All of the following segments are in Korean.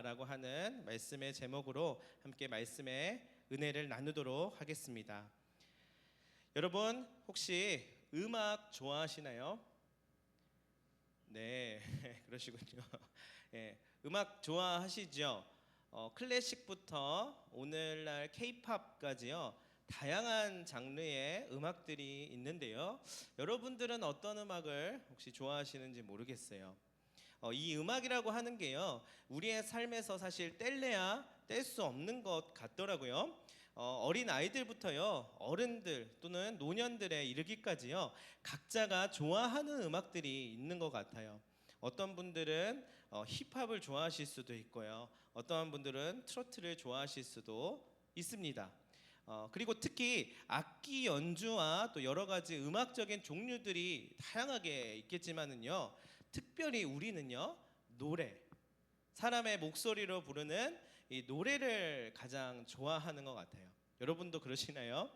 라고 하는 말씀의 제목으로 함께 말씀의 은혜를 나누도록 하겠습니다. 여러분 혹시 음악 좋아하시나요? 네, 그러시군요. 예, 음악 좋아하시죠? 클래식부터 오늘날 K-팝까지요. 다양한 장르의 음악들이 있는데요. 여러분들은 어떤 음악을 혹시 좋아하시는지 모르겠어요. 이 음악이라고 하는 게요, 우리의 삶에서 사실 뗄래야 뗄 수 없는 것 같더라고요. 어린 아이들부터요, 어른들 또는 노년들에 이르기까지요, 각자가 좋아하는 음악들이 있는 것 같아요. 어떤 분들은 힙합을 좋아하실 수도 있고요, 어떤 분들은 트로트를 좋아하실 수도 있습니다. 그리고 특히 악기 연주와 또 여러 가지 음악적인 종류들이 다양하게 있겠지만은요, 특별히 우리는요, 노래, 사람의 목소리로 부르는 이 노래를 가장 좋아하는 것 같아요. 여러분도 그러시나요?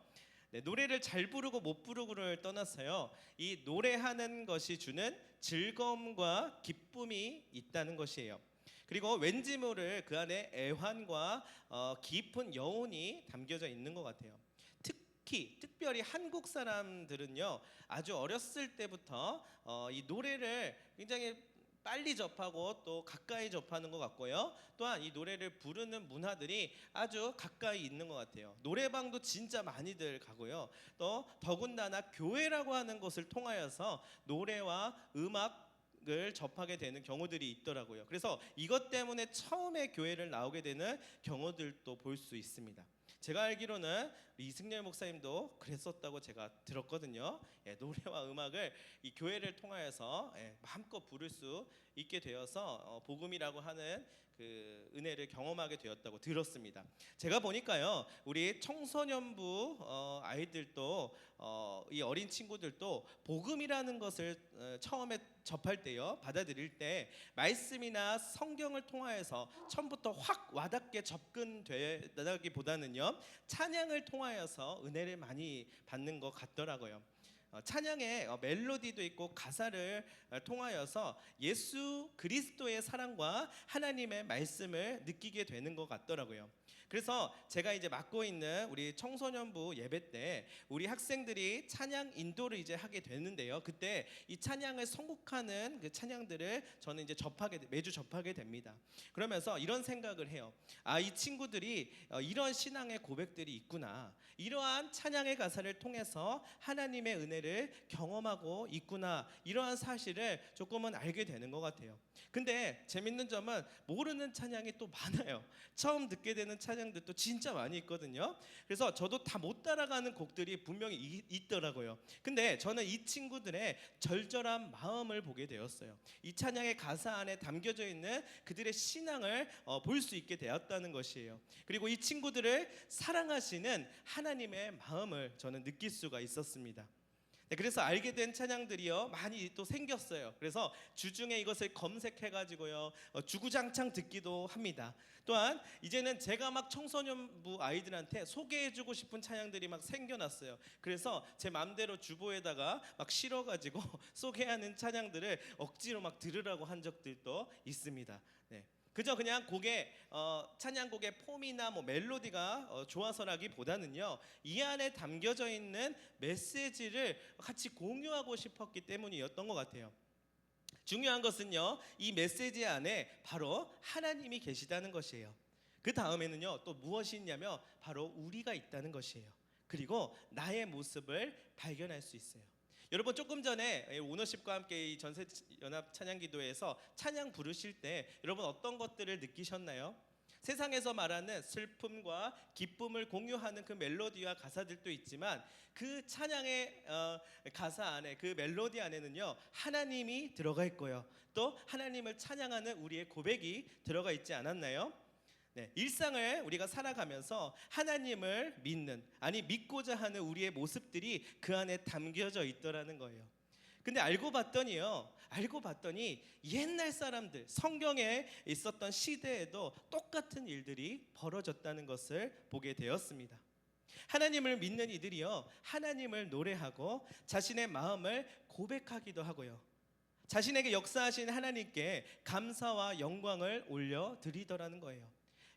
네, 노래를 잘 부르고 못 부르고를 떠나서요, 이 노래하는 것이 주는 즐거움과 기쁨이 있다는 것이에요. 그리고 왠지 모를 그 안에 애환과 깊은 여운이 담겨져 있는 것 같아요. 특별히 한국 사람들은요, 아주 어렸을 때부터 이 노래를 굉장히 빨리 접하고 또 가까이 접하는 것 같고요. 또한 이 노래를 부르는 문화들이 아주 가까이 있는 것 같아요. 노래방도 진짜 많이들 가고요. 또 더군다나 교회라고 하는 것을 통하여서 노래와 음악을 접하게 되는 경우들이 있더라고요. 그래서 이것 때문에 처음에 교회를 나오게 되는 경우들도 볼 수 있습니다. 제가 알기로는 이승열 목사님도 그랬었다고 제가 들었거든요. 노래와 음악을 이 교회를 통하여서 마음껏 부를 수 있게 되어서 복음이라고 하는 그 은혜를 경험하게 되었다고 들었습니다. 제가 보니까요, 우리 청소년부 아이들도 이 어린 친구들도 복음이라는 것을 처음에 접할 때요, 받아들일 때 말씀이나 성경을 통하여서 처음부터 확 와닿게 접근되다기보다는요, 찬양을 통하여서 은혜를 많이 받는 것 같더라고요. 찬양의 멜로디도 있고 가사를 통하여서 예수 그리스도의 사랑과 하나님의 말씀을 느끼게 되는 것 같더라고요. 그래서 제가 이제 맡고 있는 우리 청소년부 예배 때 우리 학생들이 찬양 인도를 이제 하게 되는데요, 그때 이 찬양을 선곡하는 그 찬양들을 저는 이제 매주 접하게 됩니다. 그러면서 이런 생각을 해요. 이 친구들이 이런 신앙의 고백들이 있구나, 이러한 찬양의 가사를 통해서 하나님의 은혜를 경험하고 있구나, 이러한 사실을 조금은 알게 되는 것 같아요. 근데 재밌는 점은 모르는 찬양이 또 많아요. 처음 듣게 되는 찬양들도 진짜 많이 있거든요. 그래서 저도 다 못 따라가는 곡들이 분명히 있더라고요. 근데 저는 이 친구들의 절절한 마음을 보게 되었어요. 이 찬양의 가사 안에 담겨져 있는 그들의 신앙을 볼 수 있게 되었다는 것이에요. 그리고 이 친구들을 사랑하시는 하나님의 마음을 저는 느낄 수가 있었습니다. 그래서 알게 된 찬양들이요, 많이 또 생겼어요. 그래서 주중에 이것을 검색해가지고요, 주구장창 듣기도 합니다. 또한 이제는 제가 막 청소년부 아이들한테 소개해주고 싶은 찬양들이 막 생겨났어요. 그래서 제 맘대로 주보에다가 막 실어가지고 소개하는 찬양들을 억지로 막 들으라고 한 적들도 있습니다. 네. 그저 그냥 찬양곡의 폼이나 뭐 멜로디가 좋아서라기보다는요, 이 안에 담겨져 있는 메시지를 같이 공유하고 싶었기 때문이었던 것 같아요. 중요한 것은요, 이 메시지 안에 바로 하나님이 계시다는 것이에요. 그 다음에는요, 또 무엇이 있냐면 바로 우리가 있다는 것이에요. 그리고 나의 모습을 발견할 수 있어요. 여러분, 조금 전에 오너십과 함께 이 전세연합 찬양기도에서 찬양 부르실 때 여러분 어떤 것들을 느끼셨나요? 세상에서 말하는 슬픔과 기쁨을 공유하는 그 멜로디와 가사들도 있지만 그 찬양의 가사 안에, 그 멜로디 안에는요, 하나님이 들어가 있고요, 또 하나님을 찬양하는 우리의 고백이 들어가 있지 않았나요? 네, 일상을 우리가 살아가면서 하나님을 믿고자 하는 우리의 모습들이 그 안에 담겨져 있더라는 거예요. 근데 알고 봤더니 옛날 사람들, 성경에 있었던 시대에도 똑같은 일들이 벌어졌다는 것을 보게 되었습니다. 하나님을 믿는 이들이요, 하나님을 노래하고 자신의 마음을 고백하기도 하고요, 자신에게 역사하신 하나님께 감사와 영광을 올려드리더라는 거예요.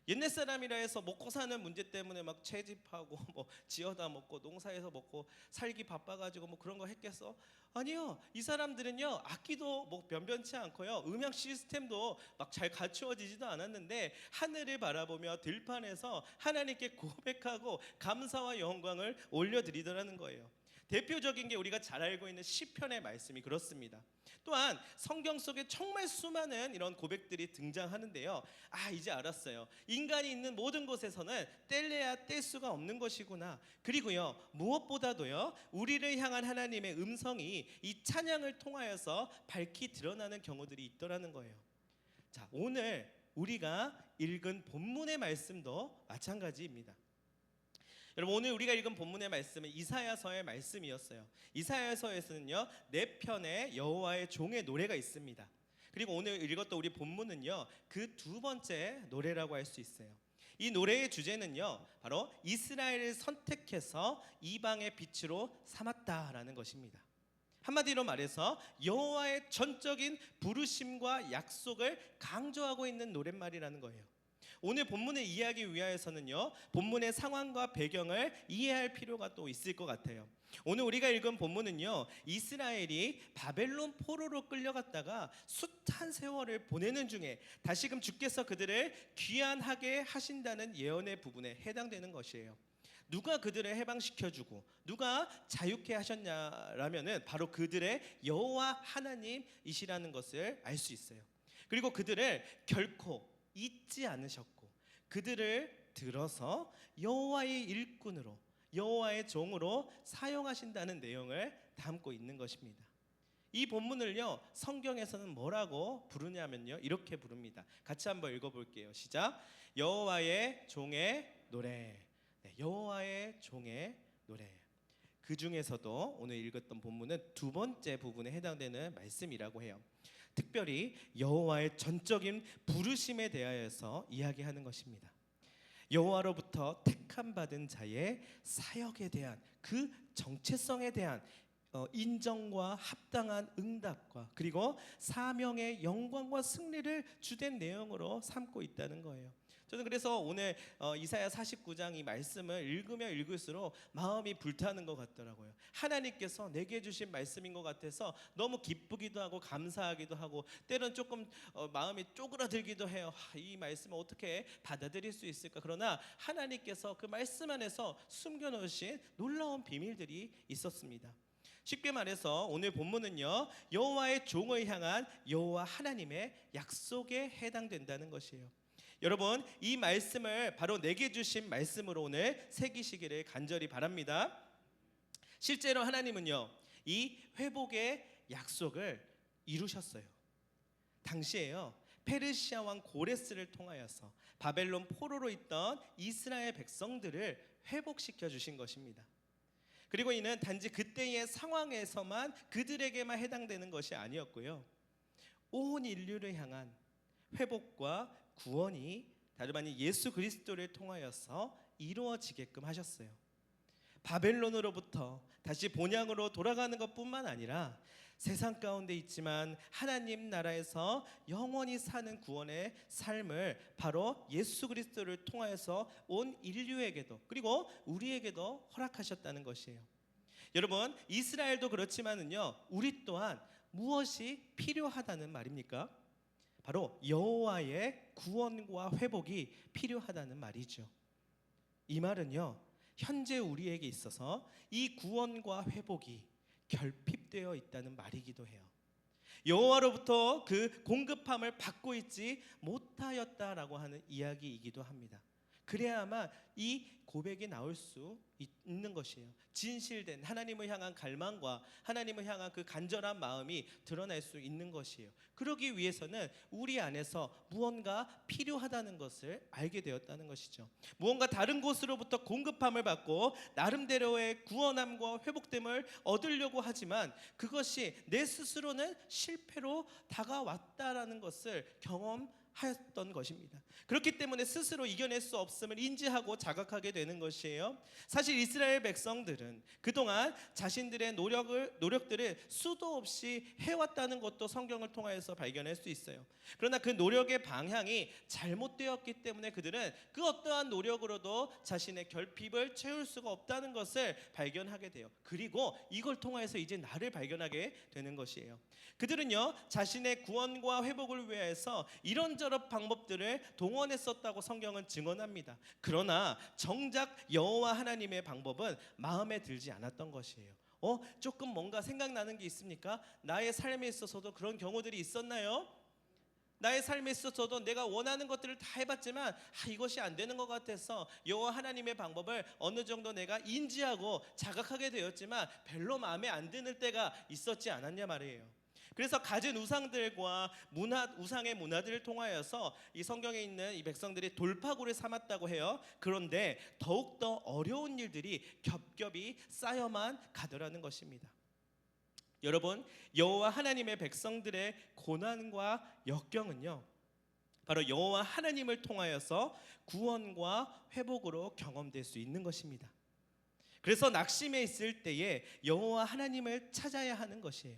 옛날 사람이라 해서 먹고 사는 문제 때문에 막 채집하고 뭐 지어다 먹고 농사해서 먹고 살기 바빠가지고 뭐 그런 거 했겠어? 아니요. 이 사람들은요 악기도 뭐 변변치 않고요 음향 시스템도 막 잘 갖추어지지도 않았는데 하늘을 바라보며 들판에서 하나님께 고백하고 감사와 영광을 올려드리더라는 거예요. 대표적인 게 우리가 잘 알고 있는 시편의 말씀이 그렇습니다. 또한 성경 속에 정말 수많은 이런 고백들이 등장하는데요. 이제 알았어요. 인간이 있는 모든 곳에서는 뗄래야 뗄 수가 없는 것이구나. 그리고요 무엇보다도요 우리를 향한 하나님의 음성이 이 찬양을 통하여서 밝히 드러나는 경우들이 있더라는 거예요. 자, 오늘 우리가 읽은 본문의 말씀도 마찬가지입니다. 여러분, 오늘 우리가 읽은 본문의 말씀은 이사야서의 말씀이었어요. 이사야서에서는요 4편의 여호와의 종의 노래가 있습니다. 그리고 오늘 읽었던 우리 본문은요 그 두 번째 노래라고 할 수 있어요. 이 노래의 주제는요 바로 이스라엘을 선택해서 이방의 빛으로 삼았다라는 것입니다. 한마디로 말해서 여호와의 전적인 부르심과 약속을 강조하고 있는 노랫말이라는 거예요. 오늘 본문을 이해하기 위하여서는요 본문의 상황과 배경을 이해할 필요가 또 있을 것 같아요. 오늘 우리가 읽은 본문은요 이스라엘이 바벨론 포로로 끌려갔다가 숱한 세월을 보내는 중에 다시금 주께서 그들을 귀환하게 하신다는 예언의 부분에 해당되는 것이에요. 누가 그들을 해방시켜주고 누가 자유케 하셨냐라면은 바로 그들의 여호와 하나님이시라는 것을 알 수 있어요. 그리고 그들을 결코 잊지 않으셨고 그들을 들어서 여호와의 일꾼으로 여호와의 종으로 사용하신다는 내용을 담고 있는 것입니다. 이 본문을요 성경에서는 뭐라고 부르냐면요 이렇게 부릅니다. 같이 한번 읽어볼게요. 시작. 여호와의 종의 노래. 네, 여호와의 종의 노래. 그 중에서도 오늘 읽었던 본문은 두 번째 부분에 해당되는 말씀이라고 해요. 특별히 여호와의 전적인 부르심에 대하여서 이야기하는 것입니다. 여호와로부터 택함 받은 자의 사역에 대한 그 정체성에 대한 인정과 합당한 응답과 그리고 사명의 영광과 승리를 주된 내용으로 삼고 있다는 거예요. 저는 그래서 오늘 이사야 49장 이 말씀을 읽으면 읽을수록 마음이 불타는 것 같더라고요. 하나님께서 내게 주신 말씀인 것 같아서 너무 기쁘기도 하고 감사하기도 하고 때론 조금 마음이 쪼그라들기도 해요. 이 말씀을 어떻게 받아들일 수 있을까. 그러나 하나님께서 그 말씀 안에서 숨겨놓으신 놀라운 비밀들이 있었습니다. 쉽게 말해서 오늘 본문은요 여호와의 종을 향한 여호와 하나님의 약속에 해당된다는 것이에요. 여러분, 이 말씀을 바로 내게 주신 말씀으로 오늘 새기시기를 간절히 바랍니다. 실제로 하나님은요 이 회복의 약속을 이루셨어요. 당시에요 페르시아 왕 고레스를 통하여서 바벨론 포로로 있던 이스라엘 백성들을 회복시켜 주신 것입니다. 그리고 이는 단지 그때의 상황에서만 그들에게만 해당되는 것이 아니었고요 온 인류를 향한 회복과 구원이 다름 아닌 예수 그리스도를 통하여서 이루어지게끔 하셨어요. 바벨론으로부터 다시 본향으로 돌아가는 것뿐만 아니라 세상 가운데 있지만 하나님 나라에서 영원히 사는 구원의 삶을 바로 예수 그리스도를 통하여서 온 인류에게도 그리고 우리에게도 허락하셨다는 것이에요. 여러분, 이스라엘도 그렇지만은요 우리 또한 무엇이 필요하다는 말입니까? 바로 여호와의 구원과 회복이 필요하다는 말이죠. 이 말은요 현재 우리에게 있어서 이 구원과 회복이 결핍되어 있다는 말이기도 해요. 여호와로부터 그 공급함을 받고 있지 못하였다라고 하는 이야기이기도 합니다. 그래야만 이 고백이 나올 수 있는 것이에요. 진실된 하나님을 향한 갈망과 하나님을 향한 그 간절한 마음이 드러날 수 있는 것이에요. 그러기 위해서는 우리 안에서 무언가 필요하다는 것을 알게 되었다는 것이죠. 무언가 다른 곳으로부터 공급함을 받고 나름대로의 구원함과 회복됨을 얻으려고 하지만 그것이 내 스스로는 실패로 다가왔다라는 것을 경험하게 하였던 것입니다. 그렇기 때문에 스스로 이겨낼 수 없음을 인지하고 자각하게 되는 것이에요. 사실 이스라엘 백성들은 그동안 자신들의 노력들을 수도 없이 해왔다는 것도 성경을 통하여서 발견할 수 있어요. 그러나 그 노력의 방향이 잘못되었기 때문에 그들은 그 어떠한 노력으로도 자신의 결핍을 채울 수가 없다는 것을 발견하게 돼요. 그리고 이걸 통하여서 이제 나를 발견하게 되는 것이에요. 그들은요, 자신의 구원과 회복을 위해서 이런저런 방법들을 동원했었다고 성경은 증언합니다. 그러나 정작 여호와 하나님의 방법은 마음에 들지 않았던 것이에요. 조금 뭔가 생각나는 게 있습니까? 나의 삶에 있어서도 그런 경우들이 있었나요? 나의 삶에 있어서도 내가 원하는 것들을 다 해봤지만 이것이 안 되는 것 같아서 여호와 하나님의 방법을 어느 정도 내가 인지하고 자각하게 되었지만 별로 마음에 안 드는 때가 있었지 않았냐 말이에요. 그래서 가진 우상들과 우상의 문화들을 통하여서 이 성경에 있는 이 백성들이 돌파구를 삼았다고 해요. 그런데 더욱더 어려운 일들이 겹겹이 쌓여만 가더라는 것입니다. 여러분, 여호와 하나님의 백성들의 고난과 역경은요, 바로 여호와 하나님을 통하여서 구원과 회복으로 경험될 수 있는 것입니다. 그래서 낙심해 있을 때에 여호와 하나님을 찾아야 하는 것이에요.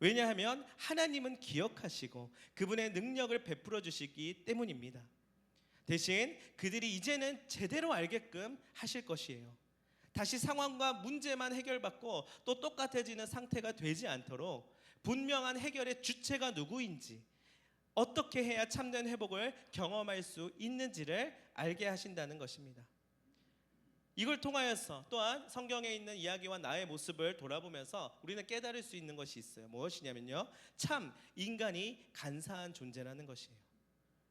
왜냐하면 하나님은 기억하시고 그분의 능력을 베풀어 주시기 때문입니다. 대신 그들이 이제는 제대로 알게끔 하실 것이에요. 다시 상황과 문제만 해결받고 또 똑같아지는 상태가 되지 않도록 분명한 해결의 주체가 누구인지, 어떻게 해야 참된 회복을 경험할 수 있는지를 알게 하신다는 것입니다. 이걸 통하여서 또한 성경에 있는 이야기와 나의 모습을 돌아보면서 우리는 깨달을 수 있는 것이 있어요. 무엇이냐면요, 참 인간이 간사한 존재라는 것이에요.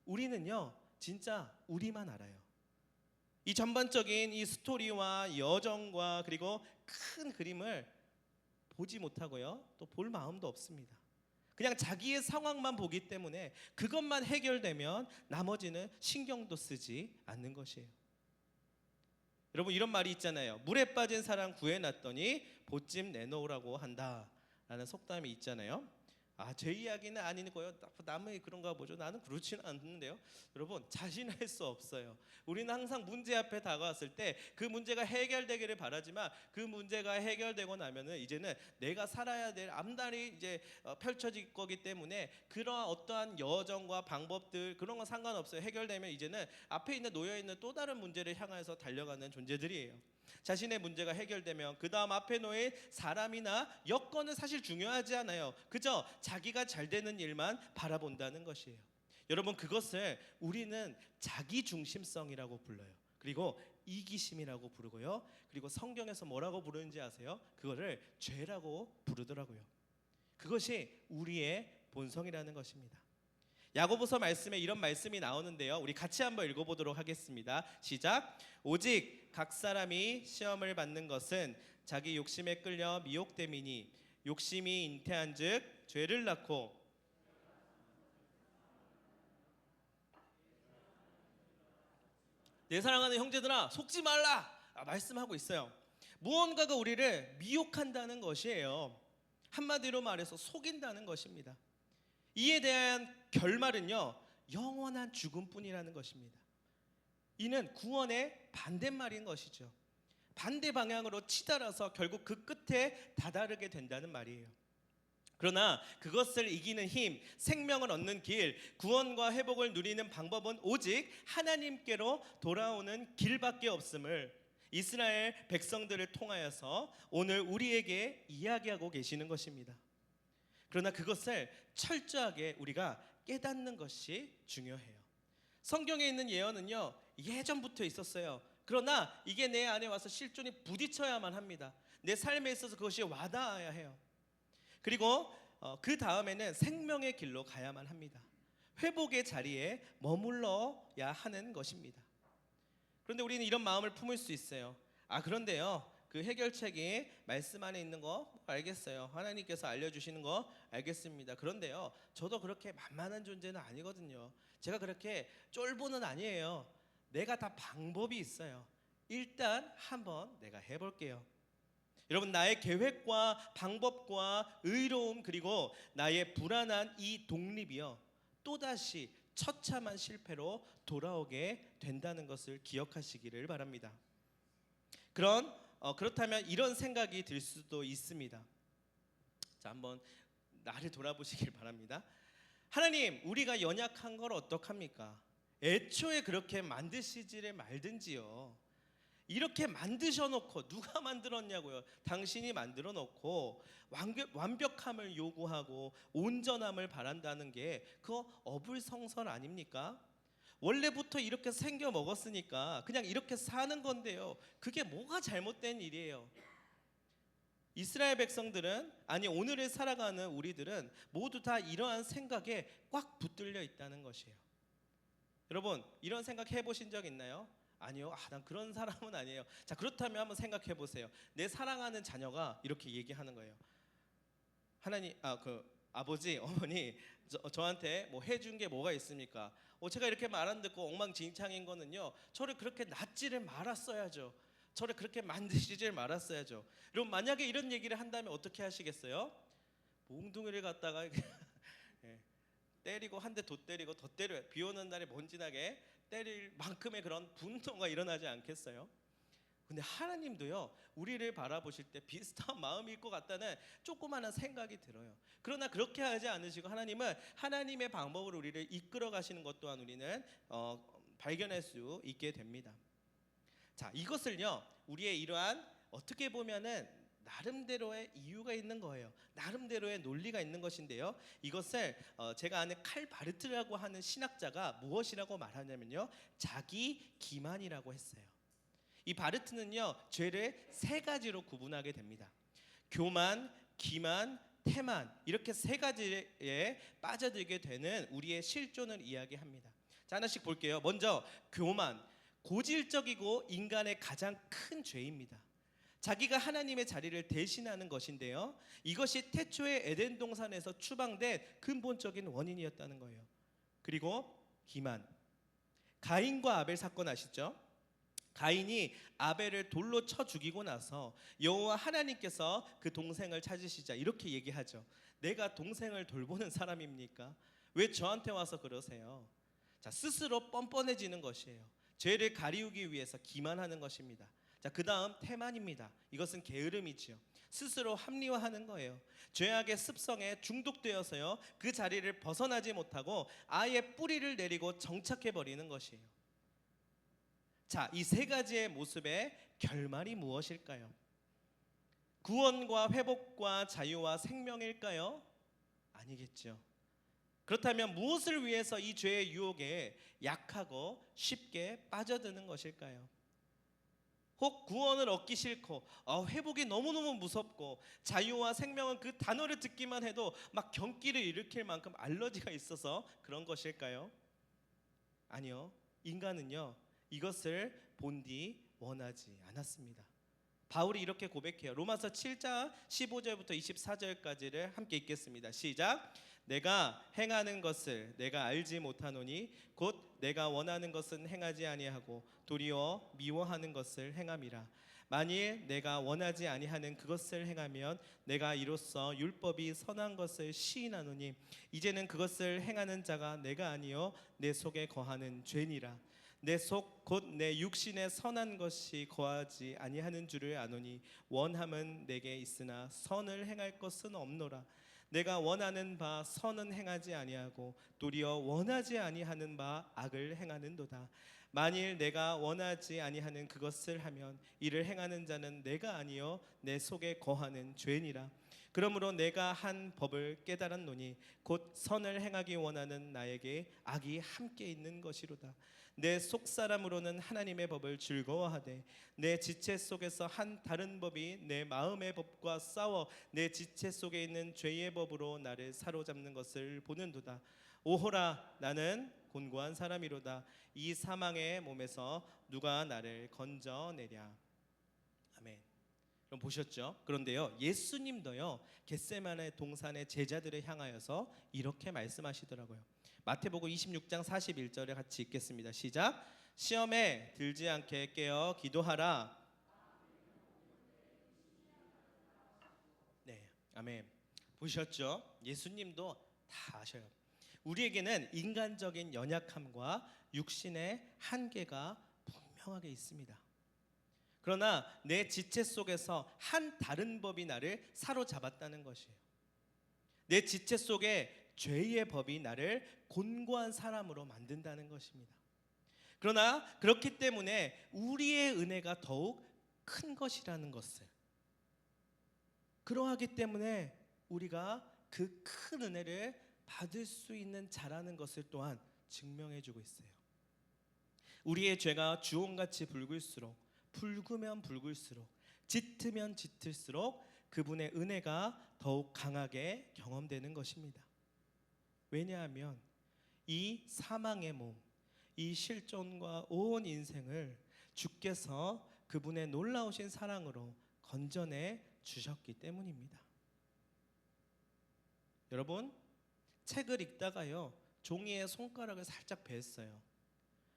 우리는요, 진짜 우리만 알아요. 이 전반적인 이 스토리와 여정과 그리고 큰 그림을 보지 못하고요, 또 볼 마음도 없습니다. 그냥 자기의 상황만 보기 때문에 그것만 해결되면 나머지는 신경도 쓰지 않는 것이에요. 여러분, 이런 말이 있잖아요. 물에 빠진 사람 구해놨더니 보찜 내놓으라고 한다라는 속담이 있잖아요. 제 이야기는 아니고요, 남의 그런가 보죠. 나는 그렇지는 않는데요. 여러분, 자신할 수 없어요. 우리는 항상 문제 앞에 다가왔을 때 그 문제가 해결되기를 바라지만 그 문제가 해결되고 나면은 이제는 내가 살아야 될 앞날이 이제 펼쳐질 거기 때문에 그러한 어떠한 여정과 방법들 그런 건 상관없어요. 해결되면 이제는 앞에 있는 놓여 있는 또 다른 문제를 향해서 달려가는 존재들이에요. 자신의 문제가 해결되면 그 다음 앞에 놓인 사람이나 여건은 사실 중요하지 않아요. 그저 자기가 잘 되는 일만 바라본다는 것이에요. 여러분, 그것을 우리는 자기중심성이라고 불러요. 그리고 이기심이라고 부르고요. 그리고 성경에서 뭐라고 부르는지 아세요? 그거를 죄라고 부르더라고요. 그것이 우리의 본성이라는 것입니다. 야고보서 말씀에 이런 말씀이 나오는데요, 우리 같이 한번 읽어보도록 하겠습니다. 시작. 오직 각 사람이 시험을 받는 것은 자기 욕심에 끌려 미혹됨이니 욕심이 잉태한즉 죄를 낳고 내 사랑하는 형제들아 속지 말라 말씀하고 있어요. 무언가가 우리를 미혹한다는 것이에요. 한마디로 말해서 속인다는 것입니다. 이에 대한 결말은요, 영원한 죽음뿐이라는 것입니다. 이는 구원의 반대말인 것이죠. 반대 방향으로 치달아서 결국 그 끝에 다다르게 된다는 말이에요. 그러나 그것을 이기는 힘, 생명을 얻는 길, 구원과 회복을 누리는 방법은 오직 하나님께로 돌아오는 길밖에 없음을 이스라엘 백성들을 통하여서 오늘 우리에게 이야기하고 계시는 것입니다. 그러나 그것을 철저하게 우리가 깨닫는 것이 중요해요. 성경에 있는 예언은요, 예전부터 있었어요. 그러나 이게 내 안에 와서 실존이 부딪혀야만 합니다. 내 삶에 있어서 그것이 와닿아야 해요. 그리고 그 다음에는 생명의 길로 가야만 합니다. 회복의 자리에 머물러야 하는 것입니다. 그런데 우리는 이런 마음을 품을 수 있어요. 그런데요, 그 해결책이 말씀 안에 있는 거 알겠어요. 하나님께서 알려주시는 거 알겠습니다. 그런데요, 저도 그렇게 만만한 존재는 아니거든요. 제가 그렇게 쫄보는 아니에요. 내가 다 방법이 있어요. 일단 한번 내가 해볼게요. 여러분, 나의 계획과 방법과 의로움 그리고 나의 불안한 이 독립이요, 또다시 처참한 실패로 돌아오게 된다는 것을 기억하시기를 바랍니다. 그렇다면 이런 생각이 들 수도 있습니다. 자, 한번 나를 돌아보시길 바랍니다. 하나님, 우리가 연약한 걸 어떡합니까? 애초에 그렇게 만드시지를 말든지요. 이렇게 만드셔 놓고, 누가 만들었냐고요? 당신이 만들어 놓고 완벽함을 요구하고 온전함을 바란다는 게 그거 어불성설 아닙니까? 원래부터 이렇게 생겨 먹었으니까 그냥 이렇게 사는 건데요. 그게 뭐가 잘못된 일이에요? 이스라엘 백성들은, 아니 오늘을 살아가는 우리들은 모두 다 이러한 생각에 꽉 붙들려 있다는 것이에요. 여러분, 이런 생각 해보신 적 있나요? 아니요. 난 그런 사람은 아니에요. 자, 그렇다면 한번 생각해 보세요. 내 사랑하는 자녀가 이렇게 얘기하는 거예요. 하나님, 아버지, 어머니, 저한테 뭐 해준 게 뭐가 있습니까? 제가 이렇게 말 안 듣고 엉망진창인 거는요, 저를 그렇게 낳지를 말았어야죠. 저를 그렇게 만드시질 말았어야죠. 여러분, 만약에 이런 얘기를 한다면 어떻게 하시겠어요? 몽둥이를 갖다가 예, 때리고 한 대 더 때리고 더 때려요. 비 오는 날에 먼지나게 때릴 만큼의 그런 분노가 일어나지 않겠어요? 근데 하나님도요, 우리를 바라보실 때 비슷한 마음일 것 같다는 조그마한 생각이 들어요. 그러나 그렇게 하지 않으시고 하나님은 하나님의 방법으로 우리를 이끌어 가시는 것 또한 우리는 발견할 수 있게 됩니다. 자, 이것을요, 우리의 이러한 어떻게 보면은 나름대로의 이유가 있는 거예요. 나름대로의 논리가 있는 것인데요. 이것을 제가 아는 칼 바르트라고 하는 신학자가 무엇이라고 말하냐면요, 자기 기만이라고 했어요. 이 바르트는요, 죄를 세 가지로 구분하게 됩니다. 교만, 기만, 태만, 이렇게 세 가지에 빠져들게 되는 우리의 실존을 이야기합니다. 자, 하나씩 볼게요. 먼저 교만, 고질적이고 인간의 가장 큰 죄입니다. 자기가 하나님의 자리를 대신하는 것인데요, 이것이 태초의 에덴 동산에서 추방된 근본적인 원인이었다는 거예요. 그리고 기만, 가인과 아벨 사건 아시죠? 가인이 아벨을 돌로 쳐 죽이고 나서 여호와 하나님께서 그 동생을 찾으시자 이렇게 얘기하죠. 내가 동생을 돌보는 사람입니까? 왜 저한테 와서 그러세요? 자, 스스로 뻔뻔해지는 것이에요. 죄를 가리우기 위해서 기만하는 것입니다. 자, 그 다음 태만입니다. 이것은 게으름이지요. 스스로 합리화하는 거예요. 죄악의 습성에 중독되어서요, 그 자리를 벗어나지 못하고 아예 뿌리를 내리고 정착해 버리는 것이에요. 자, 이 세 가지의 모습의 결말이 무엇일까요? 구원과 회복과 자유와 생명일까요? 아니겠죠. 그렇다면 무엇을 위해서 이 죄의 유혹에 약하고 쉽게 빠져드는 것일까요? 혹 구원을 얻기 싫고 회복이 너무너무 무섭고 자유와 생명은 그 단어를 듣기만 해도 막 경기를 일으킬 만큼 알러지가 있어서 그런 것일까요? 아니요. 인간은요, 이것을 본디 원하지 않았습니다. 바울이 이렇게 고백해요. 로마서 7장 15절부터 24절까지를 함께 읽겠습니다. 시작. 내가 행하는 것을 내가 알지 못하노니 곧 내가 원하는 것은 행하지 아니하고 도리어 미워하는 것을 행함이라. 만일 내가 원하지 아니하는 그것을 행하면 내가 이로써 율법이 선한 것을 시인하노니 이제는 그것을 행하는 자가 내가 아니요 내 속에 거하는 죄니라. 내 속 곧 내 육신에 선한 것이 거하지 아니하는 줄을 아노니 원함은 내게 있으나 선을 행할 것은 없노라. 내가 원하는 바 선은 행하지 아니하고 도리어 원하지 아니하는 바 악을 행하는도다. 만일 내가 원하지 아니하는 그것을 하면 이를 행하는 자는 내가 아니요 내 속에 거하는 죄니라. 그러므로 내가 한 법을 깨달았노니 곧 선을 행하기 원하는 나에게 악이 함께 있는 것이로다. 내 속사람으로는 하나님의 법을 즐거워하되 내 지체 속에서 한 다른 법이 내 마음의 법과 싸워 내 지체 속에 있는 죄의 법으로 나를 사로잡는 것을 보는도다. 오호라, 나는 곤고한 사람이로다. 이 사망의 몸에서 누가 나를 건져내랴. 아멘. 그럼 보셨죠? 그런데요, 예수님도요, 겟세마네 동산의 제자들을 향하여서 이렇게 말씀하시더라고요. 마태복음 26장 41절에 같이 읽겠습니다. 시작. 시험에 들지 않게 깨어 기도하라. 네, 아멘. 보셨죠? 예수님도 다 아셔요. 우리에게는 인간적인 연약함과 육신의 한계가 분명하게 있습니다. 그러나 내 지체 속에서 한 다른 법이 나를 사로잡았다는 것이에요. 내 지체 속에 죄의 법이 나를 곤고한 사람으로 만든다는 것입니다. 그러나 그렇기 때문에 우리의 은혜가 더욱 큰 것이라는 것을, 그러하기 때문에 우리가 그 큰 은혜를 받을 수 있는 자라는 것을 또한 증명해주고 있어요. 우리의 죄가 주홍같이 붉을수록, 붉으면 붉을수록, 짙으면 짙을수록 그분의 은혜가 더욱 강하게 경험되는 것입니다. 왜냐하면 이 사망의 몸, 이 실존과 온 인생을 주께서 그분의 놀라우신 사랑으로 건져내 주셨기 때문입니다. 여러분, 책을 읽다가요, 종이에 손가락을 살짝 뱄어요.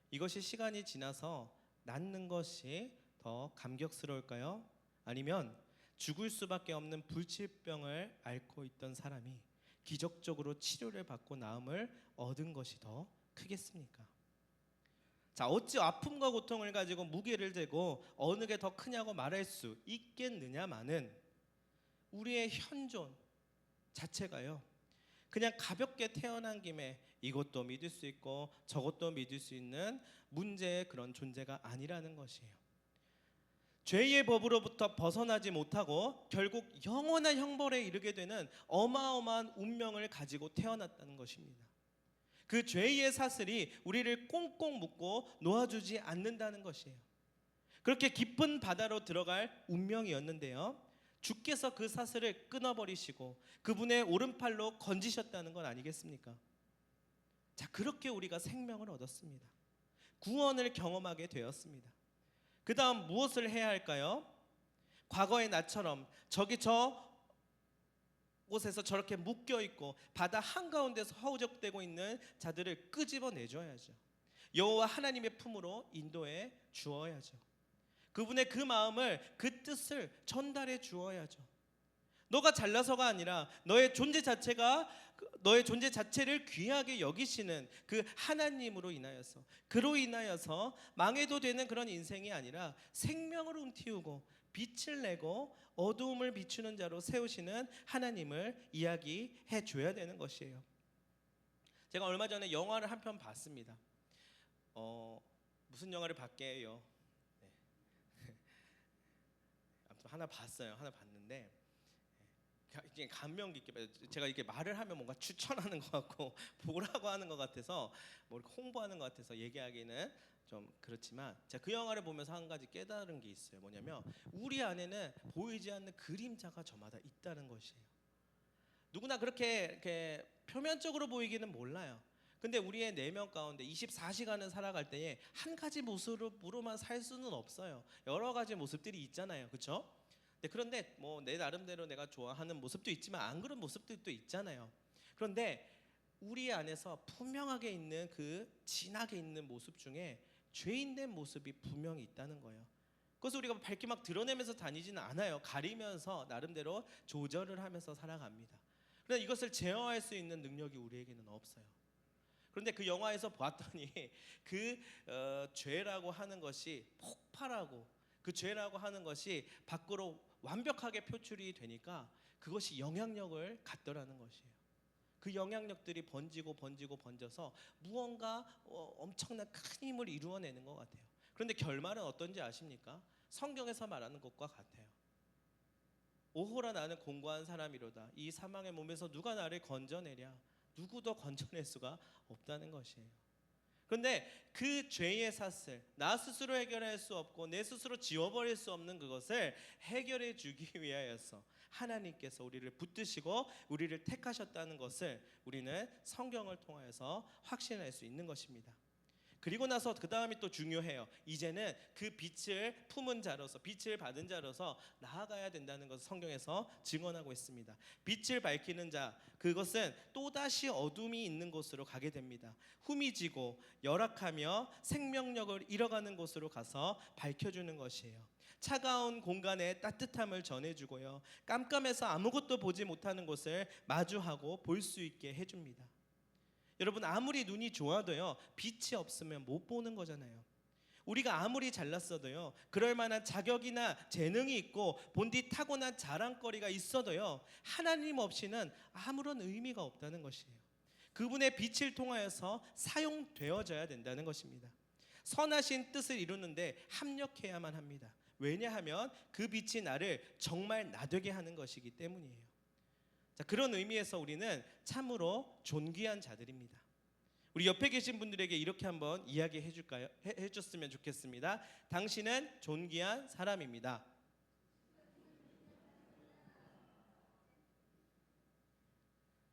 이것이 시간이 지나서 낫는 것이 더 감격스러울까요? 아니면 죽을 수밖에 없는 불치병을 앓고 있던 사람이 기적적으로 치료를 받고 나음을 얻은 것이 더 크겠습니까? 자, 어찌 아픔과 고통을 가지고 무게를 재고 어느 게 더 크냐고 말할 수 있겠느냐마는 우리의 현존 자체가요, 그냥 가볍게 태어난 김에 이것도 믿을 수 있고 저것도 믿을 수 있는 문제의 그런 존재가 아니라는 것이에요. 죄의 법으로부터 벗어나지 못하고 결국 영원한 형벌에 이르게 되는 어마어마한 운명을 가지고 태어났다는 것입니다. 그 죄의 사슬이 우리를 꽁꽁 묶고 놓아주지 않는다는 것이에요. 그렇게 깊은 바다로 들어갈 운명이었는데요, 주께서 그 사슬을 끊어버리시고 그분의 오른팔로 건지셨다는 건 아니겠습니까? 자, 그렇게 우리가 생명을 얻었습니다. 구원을 경험하게 되었습니다. 그 다음 무엇을 해야 할까요? 과거의 나처럼 저기 저 곳에서 저렇게 묶여있고 바다 한가운데서 허우적대고 있는 자들을 끄집어내줘야죠. 여호와 하나님의 품으로 인도해 주어야죠. 그분의 그 마음을, 그 뜻을 전달해 주어야죠. 너가 잘나서가 아니라 너의 존재 자체가, 너의 존재 자체를 귀하게 여기시는 그 하나님으로 인하여서, 그로 인하여서 망해도 되는 그런 인생이 아니라 생명을 움틔우고 빛을 내고 어두움을 비추는 자로 세우시는 하나님을 이야기해 줘야 되는 것이에요. 제가 얼마 전에 영화를 한 편 봤습니다. 무슨 영화를 봤게요? 아무튼 하나 봤어요. 하나 봤는데 이게 감명 깊게, 제가 이렇게 말을 하면 뭔가 추천하는 것 같고 보라고 하는 것 같아서, 뭐 이렇게 홍보하는 것 같아서 얘기하기는 좀 그렇지만, 제가 그 영화를 보면서 한 가지 깨달은 게 있어요. 뭐냐면 우리 안에는 보이지 않는 그림자가 저마다 있다는 것이에요. 누구나 그렇게 이렇게 표면적으로 보이기는 몰라요. 근데 우리의 내면 가운데 24시간을 살아갈 때에 한 가지 모습으로만 살 수는 없어요. 여러 가지 모습들이 있잖아요. 그렇죠? 그런데 뭐 내 나름대로 내가 좋아하는 모습도 있지만 안 그런 모습들도 있잖아요. 그런데 우리 안에서 분명하게 있는 그 진하게 있는 모습 중에 죄인된 모습이 분명히 있다는 거예요. 그것을 우리가 밝게 막 드러내면서 다니지는 않아요. 가리면서 나름대로 조절을 하면서 살아갑니다. 그런데 이것을 제어할 수 있는 능력이 우리에게는 없어요. 그런데 그 영화에서 봤더니 그 죄라고 하는 것이 폭발하고, 그 죄라고 하는 것이 밖으로 완벽하게 표출이 되니까 그것이 영향력을 갖더라는 것이에요. 그 영향력들이 번져서 무언가 엄청난 큰 힘을 이루어내는 것 같아요. 그런데 결말은 어떤지 아십니까? 성경에서 말하는 것과 같아요. 오호라 나는 공고한 사람이로다. 이 사망의 몸에서 누가 나를 건져내랴. 누구도 건져낼 수가 없다는 것이에요. 그런데 그 죄의 사슬, 나 스스로 해결할 수 없고 내 스스로 지워버릴 수 없는 그것을 해결해 주기 위하여서 하나님께서 우리를 붙드시고 우리를 택하셨다는 것을 우리는 성경을 통해서 확신할 수 있는 것입니다. 그리고 나서 그 다음이 또 중요해요. 이제는 그 빛을 품은 자로서, 빛을 받은 자로서 나아가야 된다는 것을 성경에서 증언하고 있습니다. 빛을 밝히는 자, 그것은 또다시 어둠이 있는 곳으로 가게 됩니다. 후미지고 열악하며 생명력을 잃어가는 곳으로 가서 밝혀주는 것이에요. 차가운 공간에 따뜻함을 전해주고요, 깜깜해서 아무것도 보지 못하는 곳을 마주하고 볼 수 있게 해줍니다. 여러분, 아무리 눈이 좋아도요, 빛이 없으면 못 보는 거잖아요. 우리가 아무리 잘났어도요, 그럴 만한 자격이나 재능이 있고 본디 타고난 자랑거리가 있어도요, 하나님 없이는 아무런 의미가 없다는 것이에요. 그분의 빛을 통하여서 사용되어져야 된다는 것입니다. 선하신 뜻을 이루는데 합력해야만 합니다. 왜냐하면 그 빛이 나를 정말 나되게 하는 것이기 때문이에요. 자, 그런 의미에서 우리는 참으로 존귀한 자들입니다. 우리 옆에 계신 분들에게 이렇게 한번 이야기해 줄까요? 해줬으면 좋겠습니다. 당신은 존귀한 사람입니다.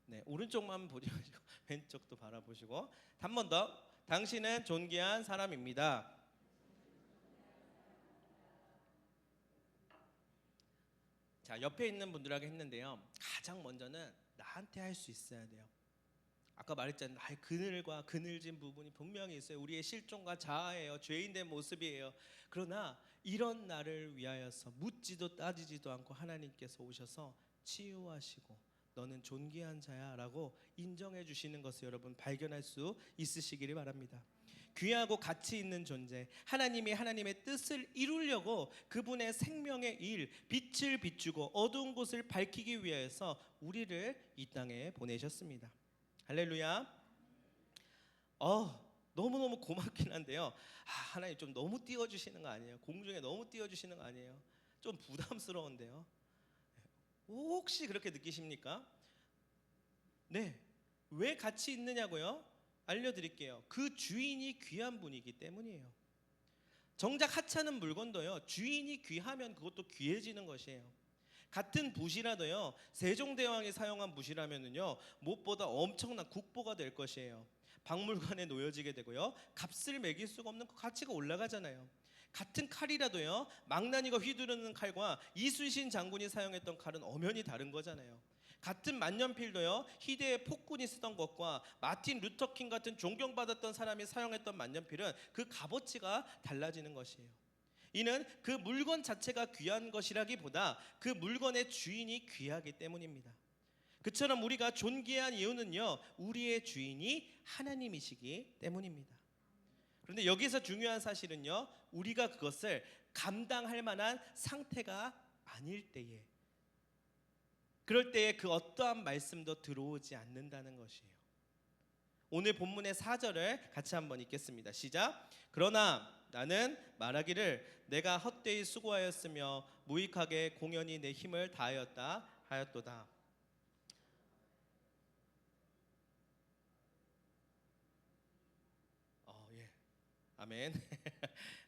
네, 오른쪽만 보지 마시고 왼쪽도 바라보시고 한 번 더. 당신은 존귀한 사람입니다. 자, 옆에 있는 분들에게 했는데요, 가장 먼저는 나한테 할 수 있어야 돼요. 아까 말했잖아요. 나의 그늘과 그늘진 부분이 분명히 있어요. 우리의 실존과 자아예요. 죄인된 모습이에요. 그러나 이런 나를 위하여서 묻지도 따지지도 않고 하나님께서 오셔서 치유하시고 너는 존귀한 자야 라고 인정해 주시는 것을 여러분 발견할 수 있으시기를 바랍니다. 귀하고 가치 있는 존재, 하나님이 하나님의 뜻을 이루려고 그분의 생명의 일, 빛을 비추고 어두운 곳을 밝히기 위해서 우리를 이 땅에 보내셨습니다. 할렐루야. 너무너무 고맙긴 한데요, 하나님 좀 너무 띄워주시는 거 아니에요? 공중에 너무 띄워주시는 거 아니에요? 좀 부담스러운데요. 혹시 그렇게 느끼십니까? 네, 왜 같이 있느냐고요? 알려드릴게요. 그 주인이 귀한 분이기 때문이에요. 정작 하찮은 물건도요, 주인이 귀하면 그것도 귀해지는 것이에요. 같은 붓이라도요, 세종대왕이 사용한 붓이라면은요, 무엇보다 엄청난 국보가 될 것이에요. 박물관에 놓여지게 되고요, 값을 매길 수가 없는 그 가치가 올라가잖아요. 같은 칼이라도요, 망나니가 휘두르는 칼과 이순신 장군이 사용했던 칼은 엄연히 다른 거잖아요. 같은 만년필도요, 희대의 폭군이 쓰던 것과 마틴 루터킹 같은 존경받았던 사람이 사용했던 만년필은 그 값어치가 달라지는 것이에요. 이는 그 물건 자체가 귀한 것이라기보다 그 물건의 주인이 귀하기 때문입니다. 그처럼 우리가 존귀한 이유는요, 우리의 주인이 하나님이시기 때문입니다. 그런데 여기서 중요한 사실은요, 우리가 그것을 감당할 만한 상태가 아닐 때에, 그럴 때에 그 어떠한 말씀도 들어오지 않는다는 것이에요. 오늘 본문의 4절을 같이 한번 읽겠습니다. 시작. 그러나 나는 말하기를 내가 헛되이 수고하였으며 무익하게 공연히 내 힘을 다하였다 하였도다. 예. 아멘.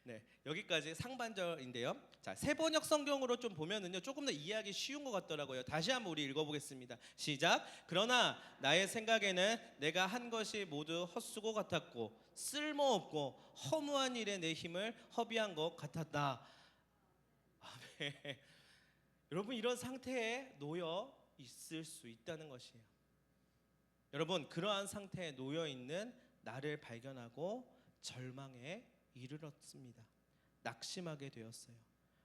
네, 여기까지 상반절인데요. 자, 세번역 성경으로 좀 보면은요, 조금 더 이해하기 쉬운 것 같더라고요. 다시 한번 우리 읽어보겠습니다. 시작. 그러나 나의 생각에는 내가 한 것이 모두 헛수고 같았고 쓸모없고 허무한 일에 내 힘을 허비한 것 같았다. 아멘. 여러분, 이런 상태에 놓여 있을 수 있다는 것이에요. 여러분, 그러한 상태에 놓여 있는 나를 발견하고 절망에 이르렀습니다. 낙심하게 되었어요.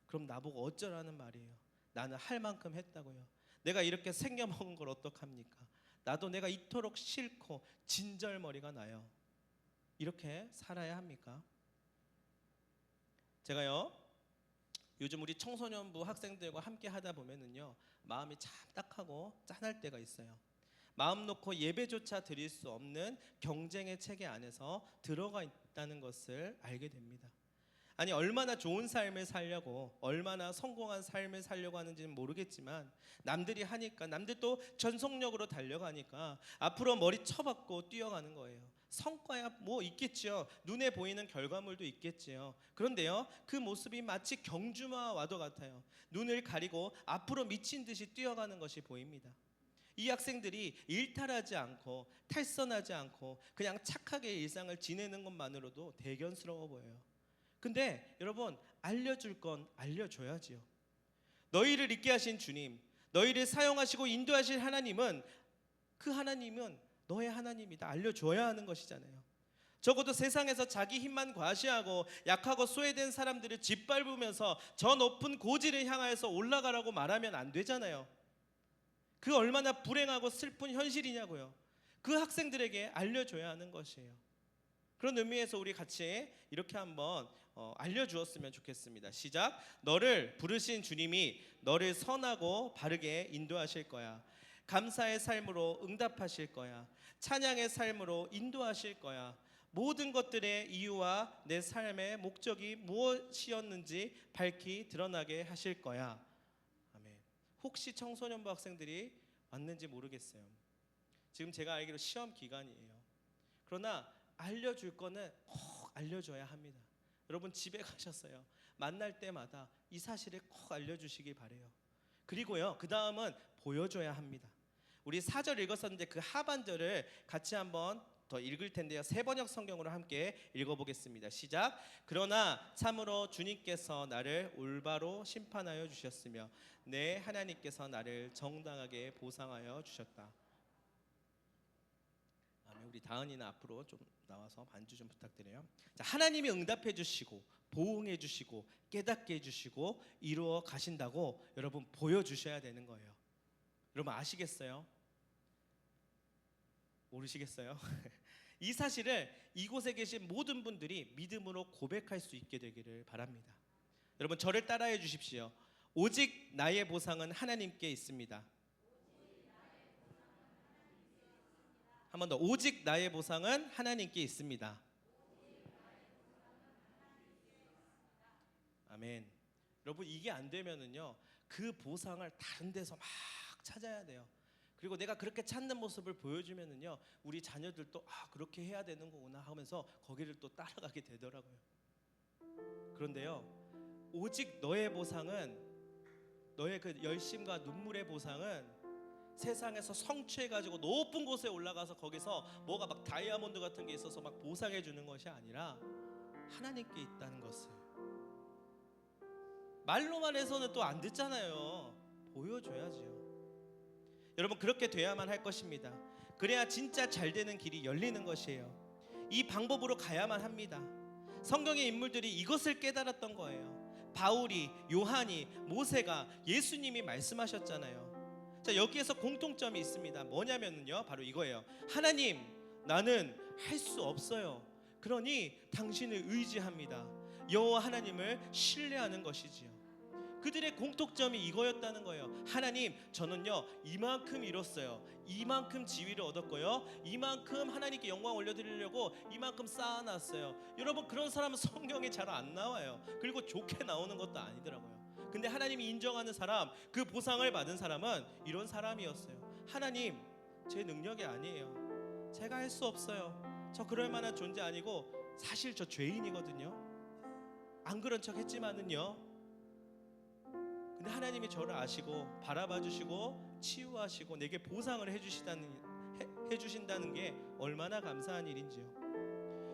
그럼 나보고 어쩌라는 말이에요? 나는 할 만큼 했다고요. 내가 이렇게 생겨먹은 걸 어떡합니까? 나도 내가 이토록 싫고 진절머리가 나요. 이렇게 살아야 합니까? 제가요, 요즘 우리 청소년부 학생들과 함께 하다 보면은요, 마음이 참 딱하고 짠할 때가 있어요. 마음 놓고 예배조차 드릴 수 없는 경쟁의 체계 안에서 들어가 있다는 것을 알게 됩니다. 아니, 얼마나 좋은 삶을 살려고, 얼마나 성공한 삶을 살려고 하는지는 모르겠지만 남들이 하니까, 남들도 전속력으로 달려가니까 앞으로 머리 쳐박고 뛰어가는 거예요. 성과야 뭐 있겠죠. 눈에 보이는 결과물도 있겠지요. 그런데요, 그 모습이 마치 경주마와도 같아요. 눈을 가리고 앞으로 미친 듯이 뛰어가는 것이 보입니다. 이 학생들이 일탈하지 않고 탈선하지 않고 그냥 착하게 일상을 지내는 것만으로도 대견스러워 보여요. 근데 여러분, 알려줄 건 알려줘야지요. 너희를 있게 하신 주님, 너희를 사용하시고 인도하실 하나님은, 그 하나님은 너의 하나님이다 알려줘야 하는 것이잖아요. 적어도 세상에서 자기 힘만 과시하고 약하고 소외된 사람들을 짓밟으면서 저 높은 고지를 향하여서 올라가라고 말하면 안 되잖아요. 그 얼마나 불행하고 슬픈 현실이냐고요. 그 학생들에게 알려줘야 하는 것이에요. 그런 의미에서 우리 같이 이렇게 한번 알려주었으면 좋겠습니다. 시작. 너를 부르신 주님이 너를 선하고 바르게 인도하실 거야. 감사의 삶으로 응답하실 거야. 찬양의 삶으로 인도하실 거야. 모든 것들의 이유와 내 삶의 목적이 무엇이었는지 밝히 드러나게 하실 거야. 아멘. 혹시 청소년부 학생들이 왔는지 모르겠어요. 지금 제가 알기로 시험 기간이에요. 그러나 알려줄 거는 꼭 알려줘야 합니다. 여러분 집에 가셨어요. 만날 때마다 이 사실을 꼭 알려주시기 바래요. 그리고요, 그 다음은 보여줘야 합니다. 우리 4절 읽었었는데 그 하반절을 같이 한번 더 읽을 텐데요. 세번역 성경으로 함께 읽어보겠습니다. 시작. 그러나 참으로 주님께서 나를 올바로 심판하여 주셨으며 내 하나님께서 나를 정당하게 보상하여 주셨다. 우리 다은이는 앞으로 좀 나와서 반주 좀 부탁드려요. 자, 하나님이 응답해 주시고 보응해 주시고 깨닫게 해 주시고 이루어 가신다고 여러분 보여주셔야 되는 거예요. 여러분 아시겠어요? 모르시겠어요? 이 사실을 이곳에 계신 모든 분들이 믿음으로 고백할 수 있게 되기를 바랍니다. 여러분 저를 따라해 주십시오. 오직 나의 보상은 하나님께 있습니다. 한 번 더. 오직 나의 보상은 하나님께 있습니다. 아멘. 여러분 이게 안 되면은요, 그 보상을 다른 데서 막 찾아야 돼요. 그리고 내가 그렇게 찾는 모습을 보여주면은요, 우리 자녀들도 그렇게 해야 되는 거구나 하면서 거기를 또 따라가게 되더라고요. 그런데요, 오직 너의 보상은, 너의 그 열심과 눈물의 보상은 세상에서 성취해가지고 높은 곳에 올라가서 거기서 뭐가 막 다이아몬드 같은 게 있어서 막 보상해 주는 것이 아니라 하나님께 있다는 것을 말로만 해서는 또 안 듣잖아요. 보여줘야지요. 여러분 그렇게 돼야만 할 것입니다. 그래야 진짜 잘 되는 길이 열리는 것이에요. 이 방법으로 가야만 합니다. 성경의 인물들이 이것을 깨달았던 거예요. 바울이, 요한이, 모세가, 예수님이 말씀하셨잖아요. 자, 여기에서 공통점이 있습니다. 뭐냐면요, 바로 이거예요. 하나님, 나는 할 수 없어요. 그러니 당신을 의지합니다. 여호와 하나님을 신뢰하는 것이지요. 그들의 공통점이 이거였다는 거예요. 하나님, 저는요 이만큼 이뤘어요. 이만큼 지위를 얻었고요, 이만큼 하나님께 영광 올려드리려고 이만큼 쌓아놨어요. 여러분 그런 사람은 성경에 잘 안 나와요. 그리고 좋게 나오는 것도 아니더라고요. 근데 하나님이 인정하는 사람, 그 보상을 받은 사람은 이런 사람이었어요. 하나님, 제 능력이 아니에요. 제가 할 수 없어요. 저 그럴 만한 존재 아니고 사실 저 죄인이거든요. 안 그런 척 했지만은요, 근데 하나님이 저를 아시고 바라봐 주시고 치유하시고 내게 보상을 해주신다는 게 얼마나 감사한 일인지요.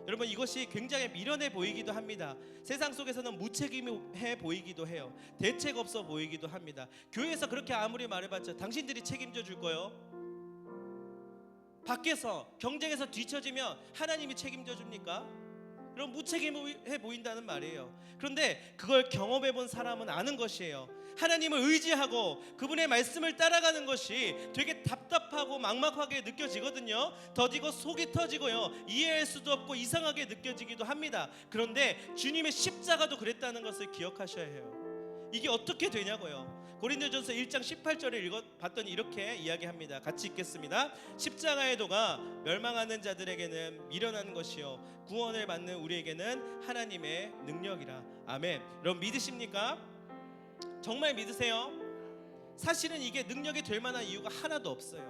여러분 이것이 굉장히 미련해 보이기도 합니다. 세상 속에서는 무책임해 보이기도 해요. 대책 없어 보이기도 합니다. 교회에서 그렇게 아무리 말해봤자 당신들이 책임져 줄 거요. 밖에서 경쟁에서 뒤처지면 하나님이 책임져 줍니까? 여러분 무책임해 보인다는 말이에요. 그런데 그걸 경험해 본 사람은 아는 것이에요. 하나님을 의지하고 그분의 말씀을 따라가는 것이 되게 답답하고 막막하게 느껴지거든요. 더디고 속이 터지고요, 이해할 수도 없고 이상하게 느껴지기도 합니다. 그런데 주님의 십자가도 그랬다는 것을 기억하셔야 해요. 이게 어떻게 되냐고요. 고린도전서 1장 18절을 읽어봤더니 이렇게 이야기합니다. 같이 읽겠습니다. 십자가의 도가 멸망하는 자들에게는 미련한 것이요 구원을 받는 우리에게는 하나님의 능력이라. 아멘. 여러분 믿으십니까? 정말 믿으세요? 사실은 이게 능력이 될 만한 이유가 하나도 없어요.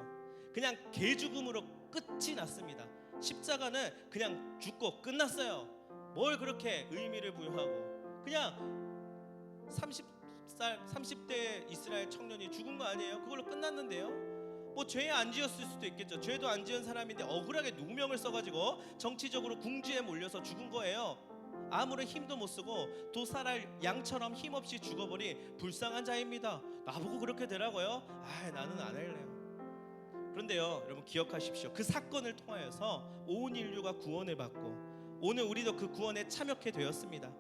그냥 개죽음으로 끝이 났습니다. 십자가는 그냥 죽고 끝났어요. 뭘 그렇게 의미를 부여하고, 그냥 30대 이스라엘 청년이 죽은 거 아니에요? 그걸로 끝났는데요. 뭐 죄 안 지었을 수도 있겠죠. 죄도 안 지은 사람인데 억울하게 누명을 써가지고 정치적으로 궁지에 몰려서 죽은 거예요. 아무런 힘도 못 쓰고 도살할 양처럼 힘없이 죽어버린 불쌍한 자입니다. 나보고 그렇게 되라고요? 나는 안 할래요. 그런데요, 여러분 기억하십시오. 그 사건을 통하여서 온 인류가 구원을 받고 오늘 우리도 그 구원에 참여하게 되었습니다.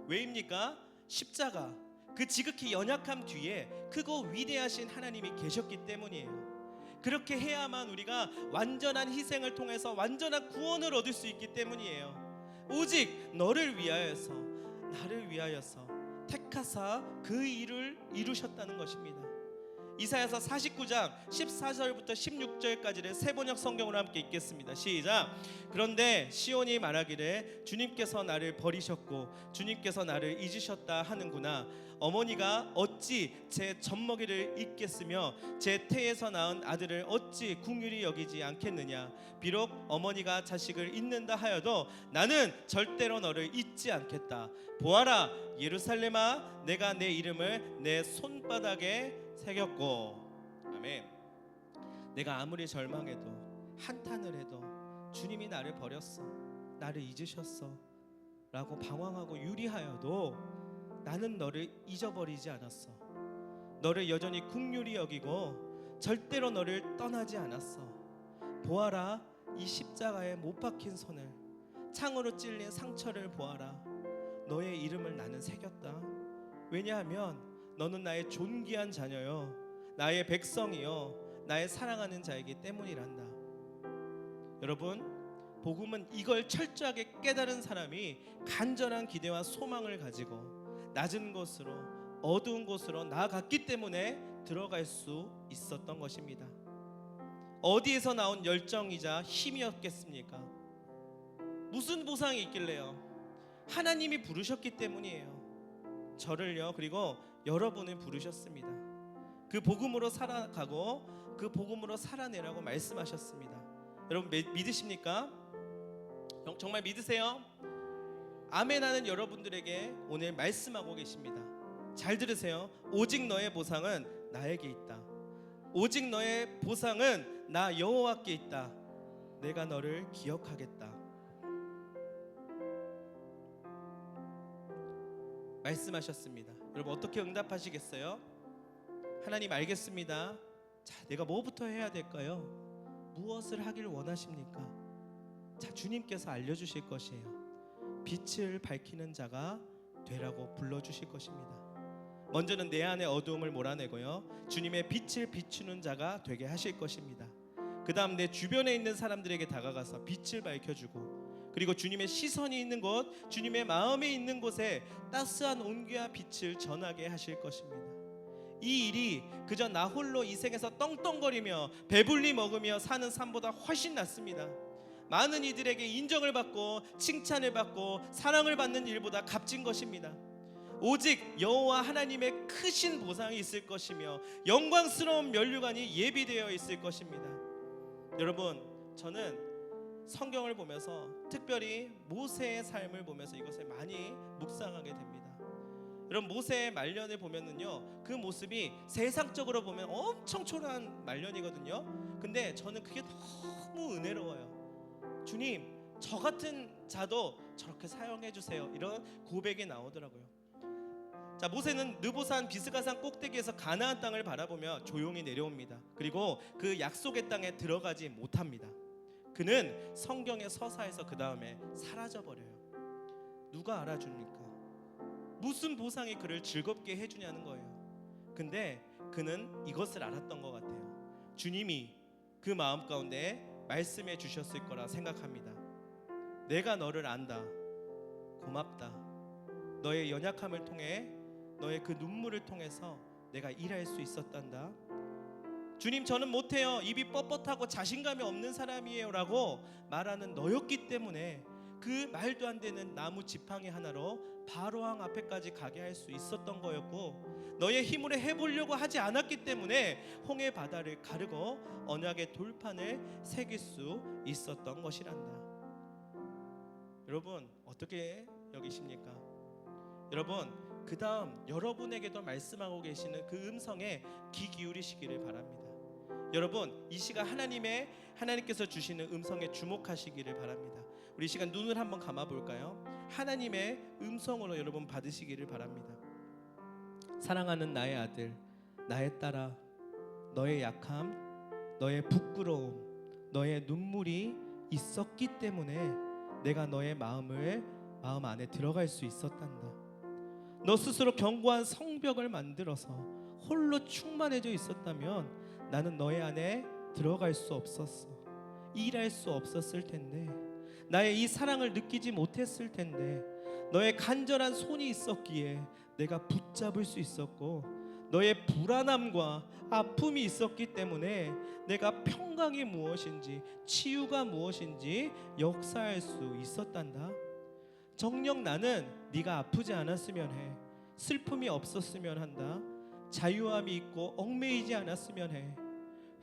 왜입니까? 십자가, 그 지극히 연약함 뒤에 크고 위대하신 하나님이 계셨기 때문이에요. 그렇게 해야만 우리가 완전한 희생을 통해서 완전한 구원을 얻을 수 있기 때문이에요. 오직 너를 위하여서, 나를 위하여서 택하사 그 일을 이루셨다는 것입니다. 이사야서 49장 14절부터 16절까지를 세번역 성경으로 함께 읽겠습니다. 시작. 그런데 시온이 말하기를 주님께서 나를 버리셨고 주님께서 나를 잊으셨다 하는구나. 어머니가 어찌 제 젖먹이를 잊겠으며 제 태에서 낳은 아들을 어찌 긍휼히 여기지 않겠느냐. 비록 어머니가 자식을 잊는다 하여도 나는 절대로 너를 잊지 않겠다. 보아라 예루살렘아, 내가 내 이름을 내 손바닥에 새겼고. 아멘. 내가 아무리 절망해도 한탄을 해도 주님이 나를 버렸어, 나를 잊으셨어 라고 방황하고 유리하여도 나는 너를 잊어버리지 않았어. 너를 여전히 긍휼히 여기고 절대로 너를 떠나지 않았어. 보아라 이 십자가에 못 박힌 손을, 창으로 찔린 상처를 보아라. 너의 이름을 나는 새겼다. 왜냐하면 너는 나의 존귀한 자녀요, 나의 백성이요, 나의 사랑하는 자이기 때문이란다. 여러분, 복음은 이걸 철저하게 깨달은 사람이 간절한 기대와 소망을 가지고 낮은 곳으로, 어두운 곳으로 나아갔기 때문에 들어갈 수 있었던 것입니다. 어디에서 나온 열정이자 힘이었겠습니까? 무슨 보상이 있길래요? 하나님이 부르셨기 때문이에요. 저를요, 그리고 여러분을 부르셨습니다. 그 복음으로 살아가고 그 복음으로 살아내라고 말씀하셨습니다. 여러분 믿으십니까? 정말 믿으세요? 아멘하는 여러분들에게 오늘 말씀하고 계십니다. 잘 들으세요. 오직 너의 보상은 나에게 있다. 오직 너의 보상은 나 여호와께 있다. 내가 너를 기억하겠다. 말씀하셨습니다. 여러분 어떻게 응답하시겠어요? 하나님 알겠습니다. 자, 내가 뭐부터 해야 될까요? 무엇을 하길 원하십니까? 자, 주님께서 알려주실 것이에요. 빛을 밝히는 자가 되라고 불러주실 것입니다. 먼저는 내 안의 어두움을 몰아내고요, 주님의 빛을 비추는 자가 되게 하실 것입니다. 그 다음 내 주변에 있는 사람들에게 다가가서 빛을 밝혀주고, 그리고 주님의 시선이 있는 곳, 주님의 마음이 있는 곳에 따스한 온기와 빛을 전하게 하실 것입니다. 이 일이 그저 나 홀로 이 생에서 떵떵거리며 배불리 먹으며 사는 삶보다 훨씬 낫습니다. 많은 이들에게 인정을 받고 칭찬을 받고 사랑을 받는 일보다 값진 것입니다. 오직 여호와 하나님의 크신 보상이 있을 것이며 영광스러운 면류관이 예비되어 있을 것입니다. 여러분, 저는 성경을 보면서 특별히 모세의 삶을 보면서 이것을 많이 묵상하게 됩니다. 여러분, 모세의 말년을 보면은요, 그 모습이 세상적으로 보면 엄청 초라한 말년이거든요. 근데 저는 그게 너무 은혜로워요. 주님, 저 같은 자도 저렇게 사용해 주세요. 이런 고백이 나오더라고요. 자, 모세는 느보산 비스가산 꼭대기에서 가나안 땅을 바라보며 조용히 내려옵니다. 그리고 그 약속의 땅에 들어가지 못합니다. 그는 성경의 서사에서 그 다음에 사라져 버려요. 누가 알아줍니까? 무슨 보상이 그를 즐겁게 해주냐는 거예요. 근데 그는 이것을 알았던 것 같아요. 주님이 그 마음 가운데 말씀해 주셨을 거라 생각합니다. 내가 너를 안다. 고맙다. 너의 연약함을 통해, 너의 그 눈물을 통해서 내가 일할 수 있었단다. 주님, 저는 못해요. 입이 뻣뻣하고 자신감이 없는 사람이에요 라고 말하는 너였기 때문에 그 말도 안 되는 나무 지팡이 하나로 바로왕 앞에까지 가게 할 수 있었던 거였고, 너의 힘으로 해보려고 하지 않았기 때문에 홍해 바다를 가르고 언약의 돌판을 새길 수 있었던 것이란다. 여러분 어떻게 여기십니까? 여러분, 그 다음 여러분에게도 말씀하고 계시는 그 음성에 귀 기울이시기를 바랍니다. 여러분, 이 시간 하나님께서 주시는 음성에 주목하시기를 바랍니다. 우리 이 시간 눈을 한번 감아볼까요? 하나님의 음성으로 여러분 받으시기를 바랍니다. 사랑하는 나의 아들, 나의 딸아, 너의 약함, 너의 부끄러움, 너의 눈물이 있었기 때문에 내가 너의 마음 안에 들어갈 수 있었단다. 너 스스로 견고한 성벽을 만들어서 홀로 충만해져 있었다면 나는 너의 안에 들어갈 수 없었어. 일할 수 없었을 텐데, 나의 이 사랑을 느끼지 못했을 텐데, 너의 간절한 손이 있었기에 내가 붙잡을 수 있었고, 너의 불안함과 아픔이 있었기 때문에 내가 평강이 무엇인지, 치유가 무엇인지 역사할 수 있었단다. 정녕 나는 네가 아프지 않았으면 해. 슬픔이 없었으면 한다. 자유함이 있고 얽매이지 않았으면 해.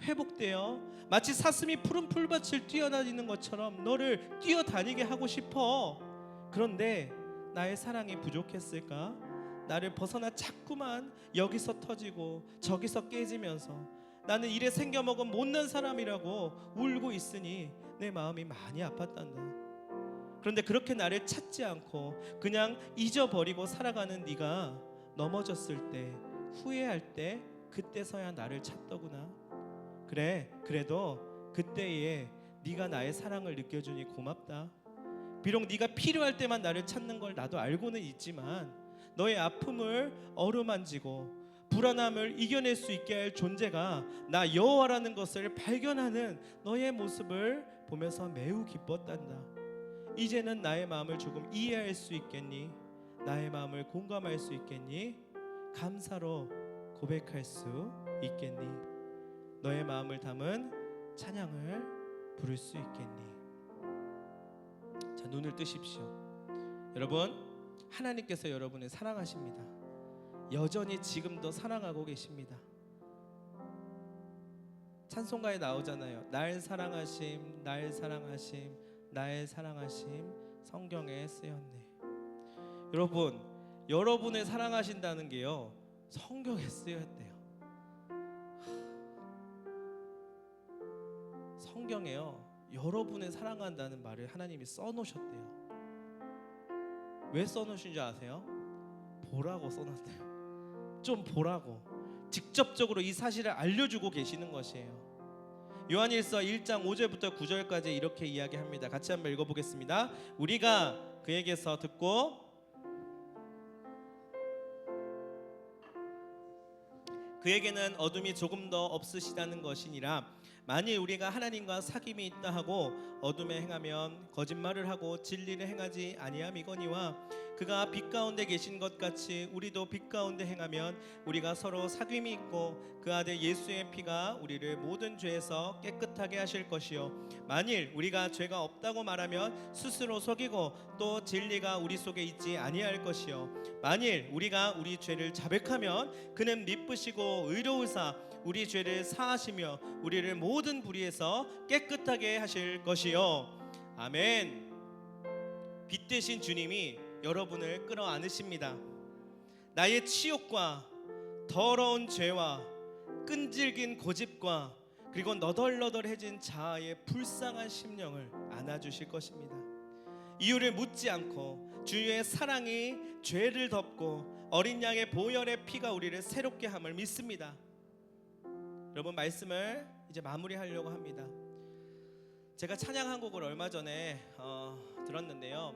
회복되어 마치 사슴이 푸른 풀밭을 뛰어다니는 것처럼 너를 뛰어다니게 하고 싶어. 그런데 나의 사랑이 부족했을까? 나를 벗어나 자꾸만 여기서 터지고 저기서 깨지면서 나는 이래 생겨먹은 못난 사람이라고 울고 있으니 내 마음이 많이 아팠단다. 그런데 그렇게 나를 찾지 않고 그냥 잊어버리고 살아가는 네가 넘어졌을 때, 후회할 때, 그때서야 나를 찾더구나. 그래, 그래도 그때에 네가 나의 사랑을 느껴주니 고맙다. 비록 네가 필요할 때만 나를 찾는 걸 나도 알고는 있지만, 너의 아픔을 어루만지고 불안함을 이겨낼 수 있게 할 존재가 나 여호와라는 것을 발견하는 너의 모습을 보면서 매우 기뻤단다. 이제는 나의 마음을 조금 이해할 수 있겠니? 나의 마음을 공감할 수 있겠니? 감사로 고백할 수 있겠니? 너의 마음을 담은 찬양을 부를 수 있겠니? 자, 눈을 뜨십시오. 여러분, 하나님께서 여러분을 사랑하십니다. 여전히 지금도 사랑하고 계십니다. 찬송가에 나오잖아요. 날 사랑하심, 날 사랑하심, 날 사랑하심, 성경에 쓰였네. 여러분, 여러분을 사랑하신다는 게요, 성경에 쓰였대요. 성경에요, 여러분을 사랑한다는 말을 하나님이 써놓으셨대요. 왜 써놓으신 줄 아세요? 보라고 써놨대요. 좀 보라고, 직접적으로 이 사실을 알려주고 계시는 것이에요. 요한일서 1장 5절부터 9절까지 이렇게 이야기합니다. 같이 한번 읽어보겠습니다. 우리가 그에게서 듣고 그에게는 어둠이 조금 더 없으시다는 것이니라. 만일 우리가 하나님과 사귐이 있다 하고 어둠에 행하면 거짓말을 하고 진리를 행하지 아니함이거니와, 그가 빛 가운데 계신 것 같이 우리도 빛 가운데 행하면 우리가 서로 사귐이 있고 그 아들 예수의 피가 우리를 모든 죄에서 깨끗하게 하실 것이요, 만일 우리가 죄가 없다고 말하면 스스로 속이고 또 진리가 우리 속에 있지 아니할 것이요, 만일 우리가 우리 죄를 자백하면 그는 미쁘시고 의로우사 우리 죄를 사하시며 우리를 모든 불의에서 깨끗하게 하실 것이요. 아멘. 빛 되신 주님이 여러분을 끌어안으십니다. 나의 치욕과 더러운 죄와 끈질긴 고집과 그리고 너덜너덜해진 자아의 불쌍한 심령을 안아주실 것입니다. 이유를 묻지 않고 주의 사랑이 죄를 덮고 어린 양의 보혈의 피가 우리를 새롭게 함을 믿습니다. 여러분, 말씀을 이제 마무리하려고 합니다. 제가 찬양 한 곡을 얼마 전에 들었는데요,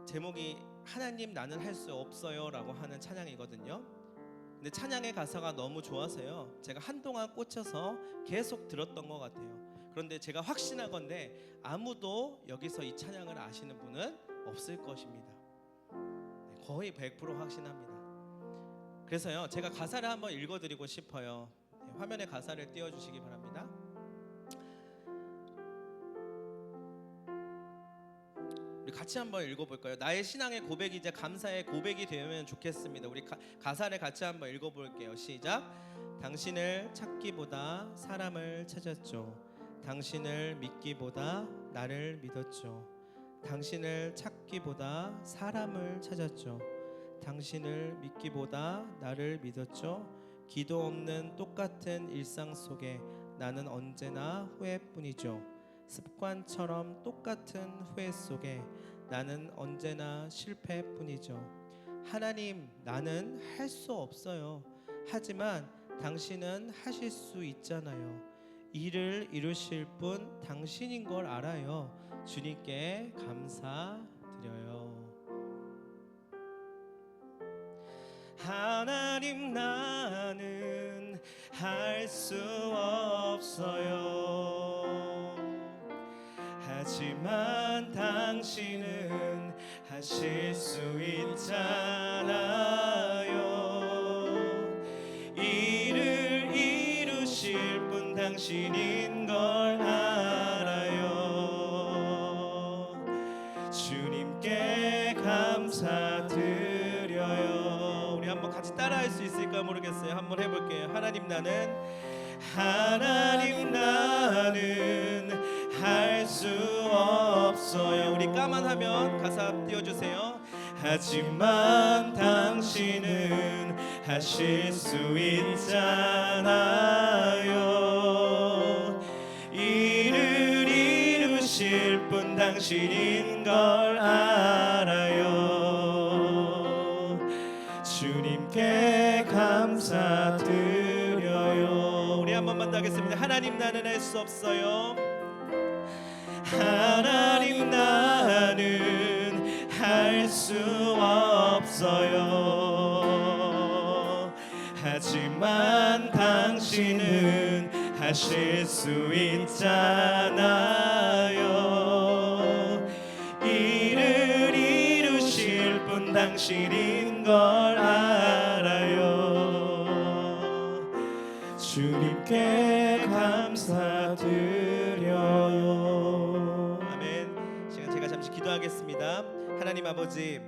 제목이 하나님 나는 할 수 없어요 라고 하는 찬양이거든요. 근데 찬양의 가사가 너무 좋아서요, 제가 한동안 꽂혀서 계속 들었던 것 같아요. 그런데 제가 확신하건대 아무도 여기서 이 찬양을 아시는 분은 없을 것입니다. 거의 100% 확신합니다. 그래서요, 제가 가사를 한번 읽어드리고 싶어요. 화면에 가사를 띄워주시기 바랍니다. 우리 같이 한번 읽어볼까요? 나의 신앙의 고백이 이제 감사의 고백이 되면 좋겠습니다. 우리 가사를 같이 한번 읽어볼게요. 시작. 당신을 찾기보다 사람을 찾았죠. 당신을 믿기보다 나를 믿었죠. 당신을 찾기보다 사람을 찾았죠. 당신을 믿기보다 나를 믿었죠. 기도 없는 똑같은 일상 속에 나는 언제나 후회뿐이죠. 습관처럼 똑같은 후회 속에 나는 언제나 실패뿐이죠. 하나님, 나는 할 수 없어요. 하지만 당신은 하실 수 있잖아요. 일을 이루실 분 당신인 걸 알아요. 주님께 감사드려요. 하나님, 나는 할 수 없어요. 하지만 당신은 하실 수 있잖아요. 이를 이루실 분 당신인 걸 알아요. 주님께 감사드려요. 우리 한번 같이 따라할 수 있을까 모르겠어요. 한번 해볼게요. 하나님 나는 할 수 없어요. 우리 까만하면 가사 띄워주세요. 하지만 당신은 하실 수 있잖아요. 이를 이루실 분 당신인 걸 알아요. 주님께 감사드려요. 우리 한 번만 더 하겠습니다. 하나님 나는 할 수 없어요. 하나님 나는 할 수 없어요. 하지만 당신은 하실 수 있잖아요. 이를 이루실 분 당신인 걸 알아요. 주님께 감사드려요. 아멘. 시간 제가 잠시 기도하겠습니다. 하나님 아버지,